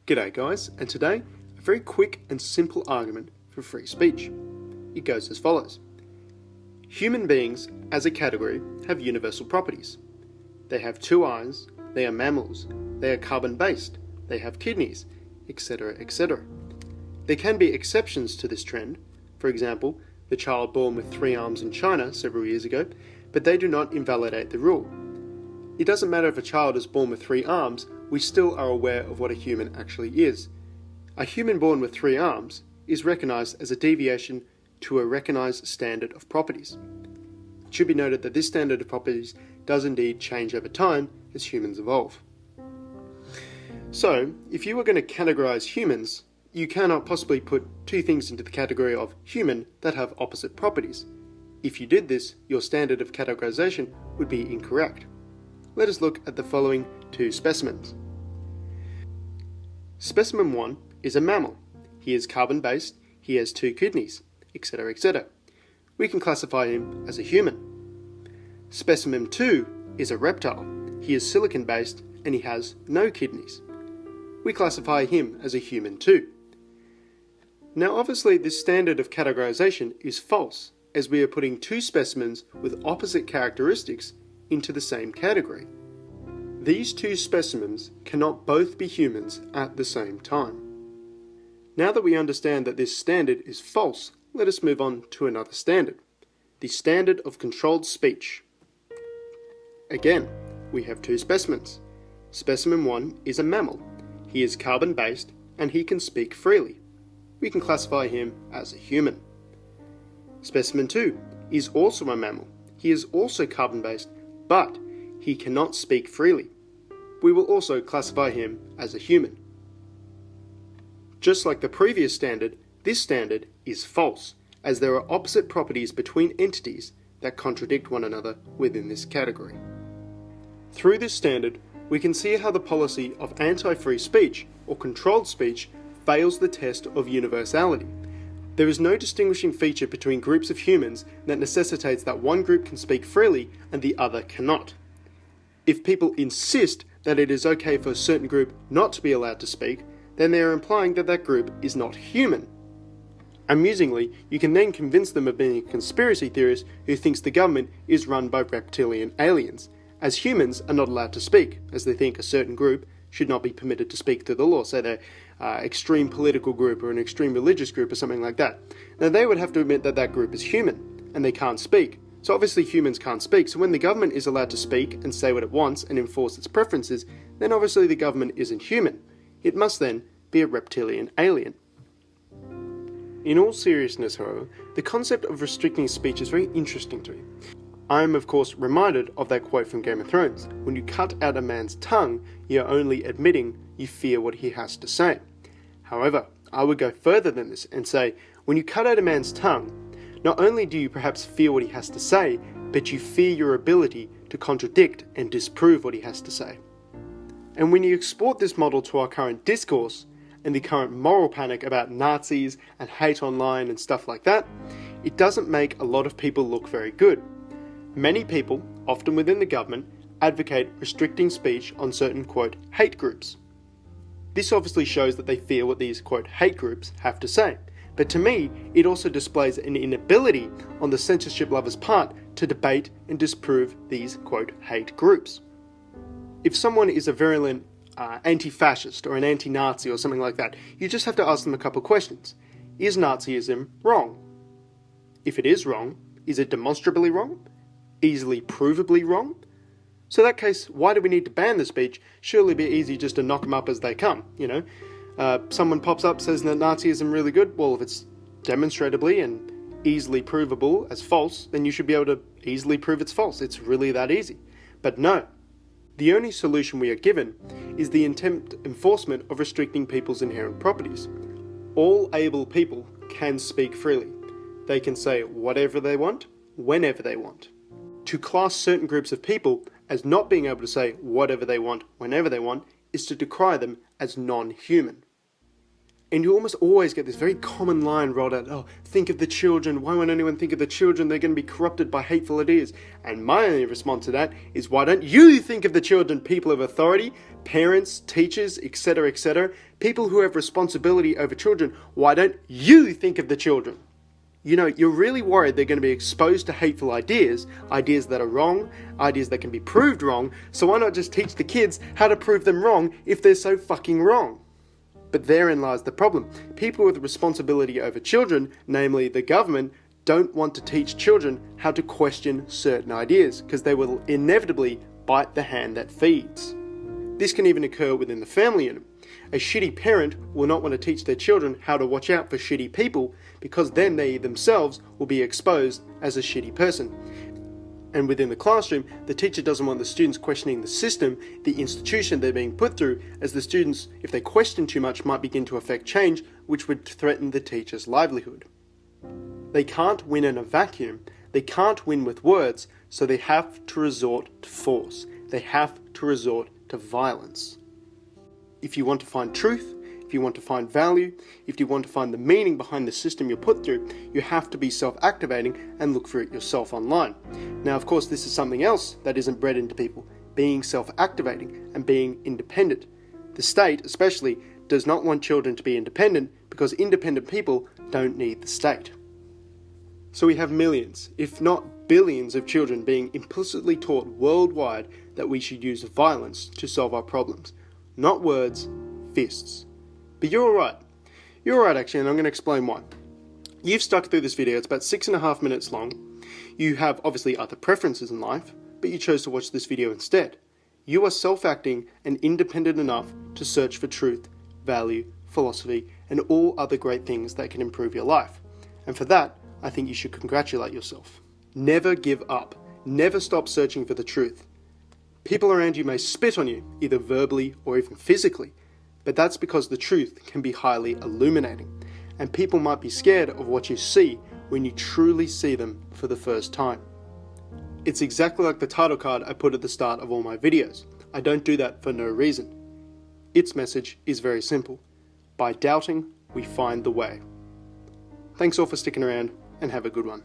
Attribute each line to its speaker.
Speaker 1: G'day guys, and today, a very quick and simple argument for free speech. It goes as follows. Human beings, as a category, have universal properties. They have 2 eyes, they are mammals, they are carbon-based, they have kidneys, etc., etc. There can be exceptions to this trend, for example, the child born with 3 arms in China several years ago, but they do not invalidate the rule. It doesn't matter if a child is born with 3 arms, we still are aware of what a human actually is. A human born with 3 arms is recognised as a deviation to a recognised standard of properties. It should be noted that this standard of properties does indeed change over time as humans evolve. So, if you were going to categorise humans, you cannot possibly put 2 things into the category of human that have opposite properties. If you did this, your standard of categorisation would be incorrect. Let us look at the following 2 specimens. Specimen 1 is a mammal. He is carbon-based, he has 2 kidneys, etc., etc. We can classify him as a human. Specimen 2 is a reptile. He is silicon-based and he has no kidneys. We classify him as a human too. Now obviously this standard of categorization is false, as we are putting 2 specimens with opposite characteristics into the same category. These 2 specimens cannot both be humans at the same time. Now that we understand that this standard is false, let us move on to another standard, the standard of controlled speech. Again, we have 2 specimens. Specimen 1 is a mammal. He is carbon-based and he can speak freely. We can classify him as a human. Specimen 2 is also a mammal. He is also carbon-based, but he cannot speak freely. We will also classify him as a human. Just like the previous standard, this standard is false, as there are opposite properties between entities that contradict one another within this category. Through this standard, we can see how the policy of anti-free speech or controlled speech fails the test of universality. There is no distinguishing feature between groups of humans that necessitates that one group can speak freely and the other cannot. If people insist that it is okay for a certain group not to be allowed to speak, then they are implying that that group is not human. Amusingly, you can then convince them of being a conspiracy theorist who thinks the government is run by reptilian aliens, as humans are not allowed to speak, as they think a certain group should not be permitted to speak through the law, say they're extreme political group or an extreme religious group or something like that. Now they would have to admit that that group is human, and they can't speak. So obviously humans can't speak, so when the government is allowed to speak and say what it wants and enforce its preferences, then obviously the government isn't human. It must then be a reptilian alien. In all seriousness, however, the concept of restricting speech is very interesting to me. I am of course reminded of that quote from Game of Thrones, when you cut out a man's tongue, you're only admitting you fear what he has to say. However, I would go further than this and say, when you cut out a man's tongue, not only do you perhaps fear what he has to say, but you fear your ability to contradict and disprove what he has to say. And when you export this model to our current discourse, and the current moral panic about Nazis and hate online and stuff like that, it doesn't make a lot of people look very good. Many people, often within the government, advocate restricting speech on certain, quote, hate groups. This obviously shows that they fear what these, quote, hate groups have to say. But to me, it also displays an inability on the censorship lover's part to debate and disprove these, quote, hate groups. If someone is a virulent anti-fascist or an anti-Nazi or something like that, you just have to ask them a couple questions. Is Nazism wrong? If it is wrong, is it demonstrably wrong? Easily provably wrong? So in that case, why do we need to ban the speech? Surely it'd be easy just to knock them up as they come, you know? Someone pops up, says that Nazism really good. Well, if it's demonstrably and easily provable as false, then you should be able to easily prove it's false. It's really that easy. But no. The only solution we are given is the enforcement of restricting people's inherent properties. All able people can speak freely. They can say whatever they want, whenever they want. To class certain groups of people as not being able to say whatever they want, whenever they want, is to decry them as non-human. And you almost always get this very common line rolled out, oh, think of the children, why won't anyone think of the children, they're going to be corrupted by hateful ideas. And my only response to that is, why don't you think of the children, people of authority, parents, teachers, etc., people who have responsibility over children, why don't you think of the children? You know, you're really worried they're going to be exposed to hateful ideas, ideas that are wrong, ideas that can be proved wrong, so why not just teach the kids how to prove them wrong if they're so fucking wrong? But therein lies the problem. People with responsibility over children, namely the government, don't want to teach children how to question certain ideas, because they will inevitably bite the hand that feeds. This can even occur within the family unit. A shitty parent will not want to teach their children how to watch out for shitty people, because then they themselves will be exposed as a shitty person. And within the classroom, the teacher doesn't want the students questioning the system, the institution they're being put through, as the students, if they question too much, might begin to affect change, which would threaten the teacher's livelihood. They can't win in a vacuum, they can't win with words, so they have to resort to force. They have to resort to violence. If you want to find truth, if you want to find value, if you want to find the meaning behind the system you're put through, you have to be self-activating and look for it yourself online. Now, of course, this is something else that isn't bred into people, being self-activating and being independent. The state, especially, does not want children to be independent because independent people don't need the state. So we have millions, if not billions, of children being implicitly taught worldwide that we should use violence to solve our problems. Not words, fists. But you're alright. You're alright actually, and I'm going to explain why. You've stuck through this video, it's about 6.5 minutes long. You have obviously other preferences in life, but you chose to watch this video instead. You are self-acting and independent enough to search for truth, value, philosophy, and all other great things that can improve your life. And for that, I think you should congratulate yourself. Never give up. Never stop searching for the truth. People around you may spit on you, either verbally or even physically, but that's because the truth can be highly illuminating, and people might be scared of what you see when you truly see them for the first time. It's exactly like the title card I put at the start of all my videos. I don't do that for no reason. Its message is very simple. By doubting, we find the way. Thanks all for sticking around, and have a good one.